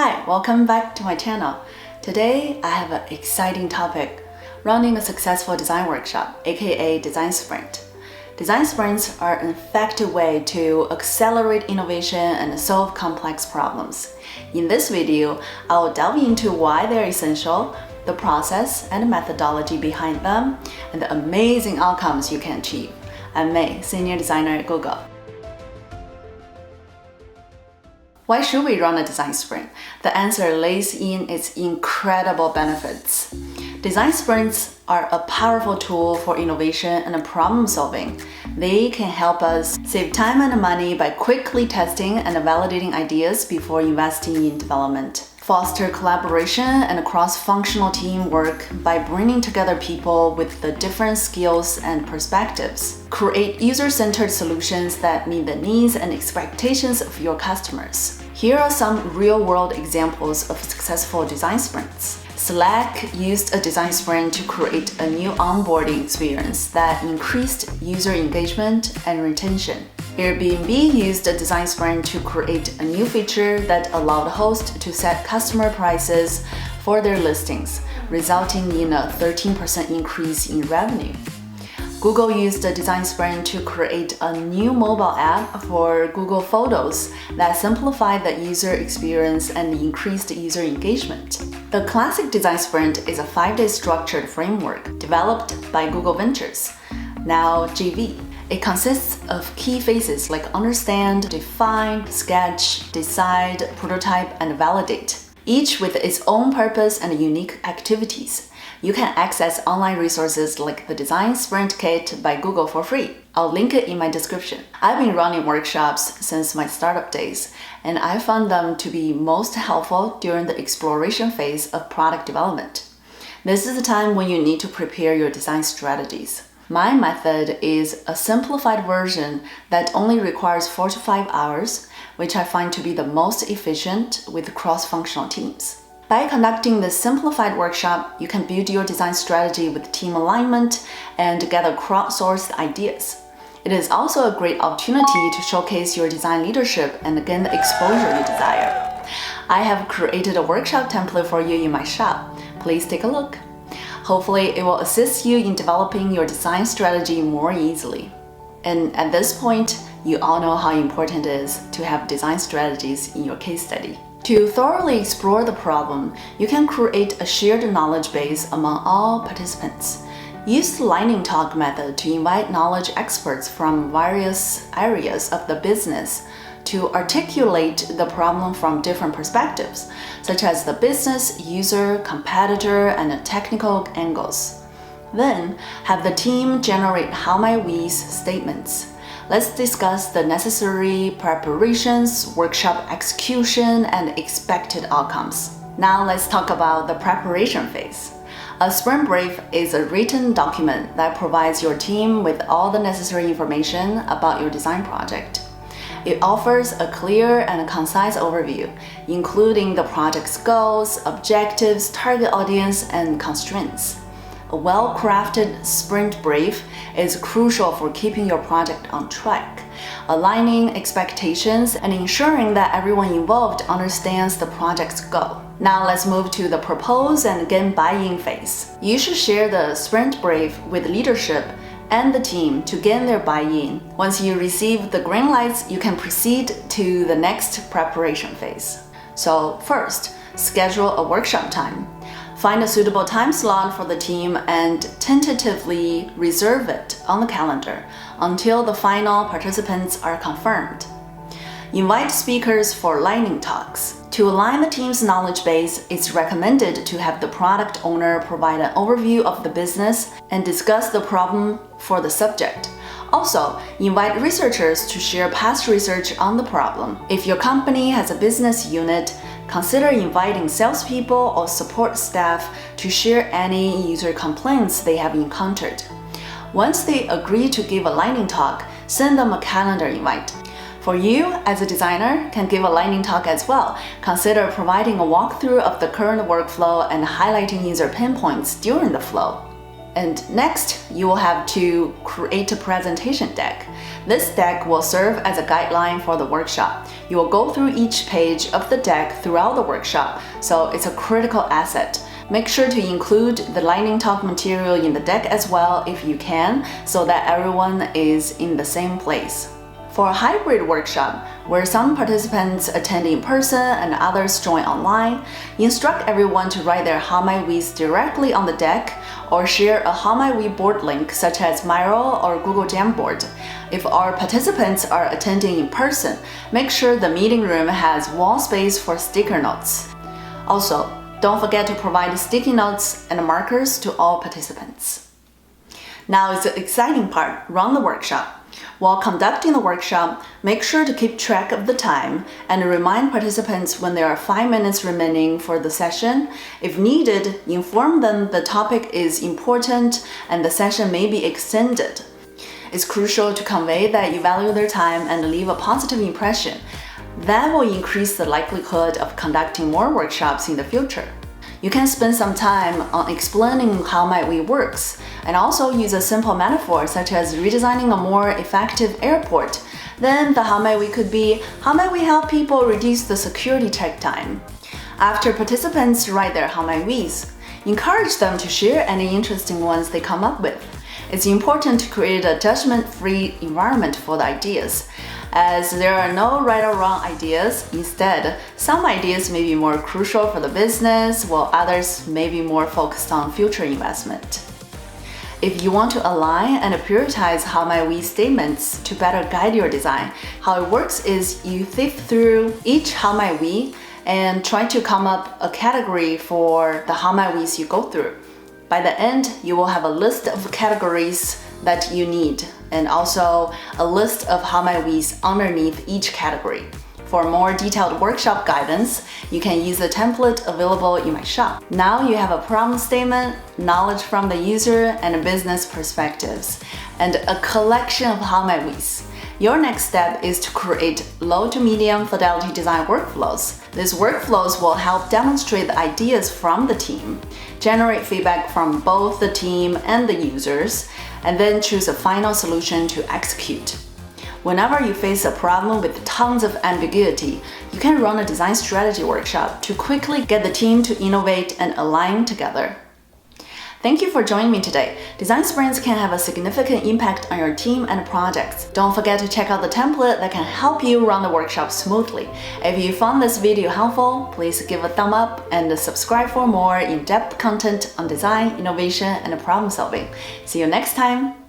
Hi, welcome back to my channel. Today I have an exciting topic, running a successful design workshop, aka design sprint. Design sprints are an effective way to accelerate innovation and solve complex problems. In this video, I will delve into why they're essential, the process and methodology behind them, and the amazing outcomes you can achieve. I'm May, Senior Designer at Google. Why should we run a design sprint? The answer lays in its incredible benefits. Design sprints are a powerful tool for innovation and problem solving. They can help us save time and money by quickly testing and validating ideas before investing in development. Foster collaboration and cross-functional teamwork by bringing together people with the different skills and perspectives. Create user-centered solutions that meet the needs and expectations of your customers. Here are some real-world examples of successful design sprints. Slack used a design sprint to create a new onboarding experience that increased user engagement and retention. Airbnb used a design sprint to create a new feature that allowed hosts to set customer prices for their listings, resulting in a 13% increase in revenue. Google used a design sprint to create a new mobile app for Google Photos that simplified the user experience and increased user engagement. The classic design sprint is a 5-day structured framework developed by Google Ventures, now GV. It consists of key phases like understand, define, sketch, decide, prototype, and validate, each with its own purpose and unique activities. You can access online resources like the Design Sprint Kit by Google for free. I'll link it in my description. I've been running workshops since my startup days, and I found them to be most helpful during the exploration phase of product development. This is the time when you need to prepare your design strategies. My method is a simplified version that only requires 4 to 5 hours, which I find to be the most efficient with cross-functional teams. By conducting this simplified workshop, you can build your design strategy with team alignment and gather crowdsourced ideas. It is also a great opportunity to showcase your design leadership and gain the exposure you desire. I have created a workshop template for you in my shop. Please take a look. Hopefully, it will assist you in developing your design strategy more easily. And at this point, you all know how important it is to have design strategies in your case study. To thoroughly explore the problem, you can create a shared knowledge base among all participants. Use the lightning talk method to invite knowledge experts from various areas of the business to articulate the problem from different perspectives, such as the business, user, competitor, and technical angles. Then, have the team generate how might we's statements. Let's discuss the necessary preparations, workshop execution, and expected outcomes. Now let's talk about the preparation phase. A sprint brief is a written document that provides your team with all the necessary information about your design project. It offers a clear and concise overview, including the project's goals, objectives, target audience, and constraints. A well-crafted sprint brief is crucial for keeping your project on track, aligning expectations, and ensuring that everyone involved understands the project's goal. Now let's move to the propose and gain buy-in phase. You should share the sprint brief with leadership and the team to gain their buy-in. Once you receive the green lights, you can proceed to the next preparation phase. So first, schedule a workshop time. Find a suitable time slot for the team and tentatively reserve it on the calendar until the final participants are confirmed. Invite speakers for lightning talks. To align the team's knowledge base, it's recommended to have the product owner provide an overview of the business and discuss the problem for the subject. Also, invite researchers to share past research on the problem. If your company has a business unit, consider inviting salespeople or support staff to share any user complaints they have encountered. Once they agree to give a lightning talk, send them a calendar invite. For you, as a designer, can give a lightning talk as well. Consider providing a walkthrough of the current workflow and highlighting user pain points during the flow. And next, you will have to create a presentation deck. This deck will serve as a guideline for the workshop. You will go through each page of the deck throughout the workshop, so it's a critical asset. Make sure to include the lightning talk material in the deck as well if you can, so that everyone is in the same place. For a hybrid workshop, where some participants attend in person and others join online, instruct everyone to write their HMWs directly on the deck or share a HMW board link such as Miro or Google Jamboard. If our participants are attending in person, make sure the meeting room has wall space for sticker notes. Also, don't forget to provide sticky notes and markers to all participants. Now is the exciting part, run the workshop. While conducting the workshop, make sure to keep track of the time and remind participants when there are 5 minutes remaining for the session. If needed, inform them the topic is important and the session may be extended. It's crucial to convey that you value their time and leave a positive impression. That will increase the likelihood of conducting more workshops in the future. You can spend some time on explaining how HMW works, and also use a simple metaphor such as redesigning a more effective airport. Then the HMW could be, how might we help people reduce the security check time? After participants write their HMWs, encourage them to share any interesting ones they come up with. It's important to create a judgment-free environment for the ideas, as there are no right or wrong ideas. Instead, some ideas may be more crucial for the business, while others may be more focused on future investment. If you want to align and prioritize HMW statements to better guide your design, how it works is you sift through each HMW and try to come up a category for the HMWs you go through. By the end, you will have a list of categories that you need, and also a list of HMWs underneath each category. For more detailed workshop guidance, you can use the template available in my shop. Now you have a problem statement, knowledge from the user and business perspectives, and a collection of HMWs. Your next step is to create low to medium fidelity design workflows. These workflows will help demonstrate the ideas from the team, generate feedback from both the team and the users, and then choose a final solution to execute. Whenever you face a problem with tons of ambiguity, you can run a design strategy workshop to quickly get the team to innovate and align together. Thank you for joining me today. Design sprints can have a significant impact on your team and projects. Don't forget to check out the template that can help you run the workshop smoothly. If you found this video helpful, please give a thumb up and subscribe for more in-depth content on design, innovation, and problem solving. See you next time!